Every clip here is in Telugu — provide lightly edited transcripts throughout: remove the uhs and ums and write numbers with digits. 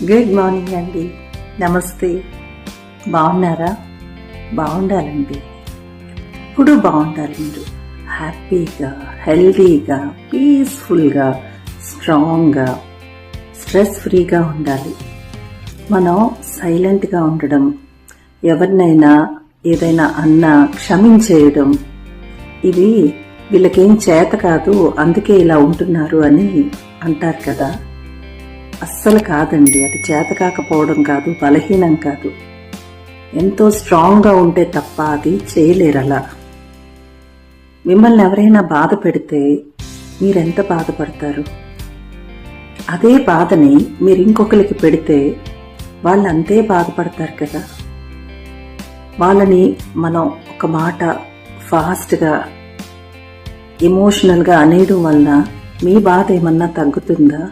గుడ్ మార్నింగ్ అండి. నమస్తే. బాగున్నారా? బాగుండాలండి. ఇప్పుడు బాగుండాలి. మీరు హ్యాపీగా, హెల్తీగా, పీస్ఫుల్గా, స్ట్రాంగ్గా, స్ట్రెస్ ఫ్రీగా ఉండాలి. మనం సైలెంట్గా ఉండడం, ఎవరినైనా ఏదైనా అన్నా క్షమించేయడం, ఇవి వీళ్ళకేం చేత కాదు అందుకే ఇలా ఉంటున్నారు అని అంటారు కదా. అస్సలు కాదండి. అది చేత కాకపోవడం కాదు, బలహీనం కాదు. ఎంతో స్ట్రాంగ్గా ఉంటే తప్ప అది చేయలేరు. అలా మిమ్మల్ని ఎవరైనా బాధ పెడితే మీరెంత బాధపడతారు? అదే బాధని మీరు ఇంకొకరికి పెడితే వాళ్ళు అంతే బాధపడతారు కదా. వాళ్ళని మనం ఒక మాట ఫాస్ట్గా ఎమోషనల్గా అనేయడం వల్ల మీ బాధ ఏమన్నా తగ్గుతుందా?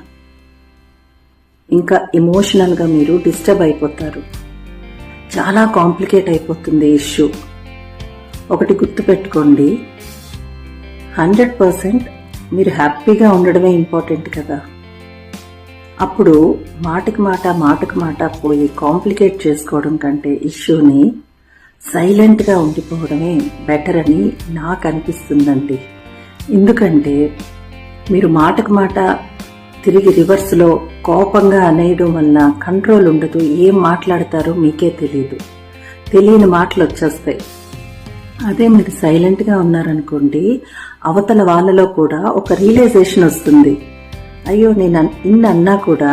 ఇంకా ఎమోషనల్గా మీరు డిస్టర్బ్ అయిపోతారు. చాలా కాంప్లికేట్ అయిపోతుంది ఇష్యూ. ఒకటి గుర్తుపెట్టుకోండి, 100% మీరు హ్యాపీగా ఉండడమే ఇంపార్టెంట్ కదా. అప్పుడు మాటకు మాట పోయి కాంప్లికేట్ చేసుకోవడం కంటే ఇష్యూని సైలెంట్గా ఉండిపోవడమే బెటర్ అని నాకు అనిపిస్తుందండి. ఎందుకంటే మీరు మాటకు మాట తిరిగి రివర్స్లో కోపంగా అనేయడం వల్ల కంట్రోల్ ఉండదు. ఏం మాట్లాడతారో మీకే తెలియదు, తెలియని మాటలు వచ్చేస్తాయి. అదే మీరు సైలెంట్గా ఉన్నారనుకోండి, అవతల వాళ్ళలో కూడా ఒక రియలైజేషన్ వస్తుంది. అయ్యో, నేను ఇన్ని అన్నా కూడా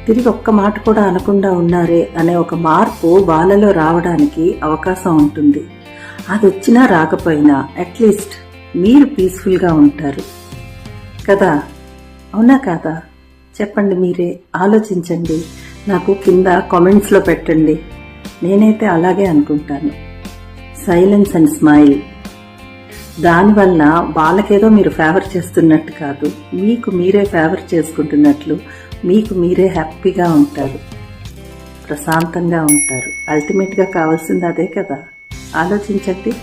తిరిగి ఒక్క మాట కూడా అనకుండా ఉన్నారే అనే ఒక మార్పు వాళ్ళలో రావడానికి అవకాశం ఉంటుంది. అది వచ్చినా రాకపోయినా అట్లీస్ట్ మీరు పీస్ఫుల్గా ఉంటారు కదా. అవునా కాదా? చెప్పండి, మీరే ఆలోచించండి. నాకు కింద కామెంట్స్లో పెట్టండి. నేనైతే అలాగే అనుకుంటాను. సైలెన్స్ అండ్ స్మైల్, దానివల్ల వాళ్ళకేదో మీరు ఫేవర్ చేస్తున్నట్టు కాదు, మీకు మీరే ఫేవర్ చేసుకుంటున్నట్లు మీకు మీరే హ్యాపీగా ఉంటారు, ప్రశాంతంగా ఉంటారు. అల్టిమేట్గా కావాల్సింది అదే కదా. ఆలోచించండి.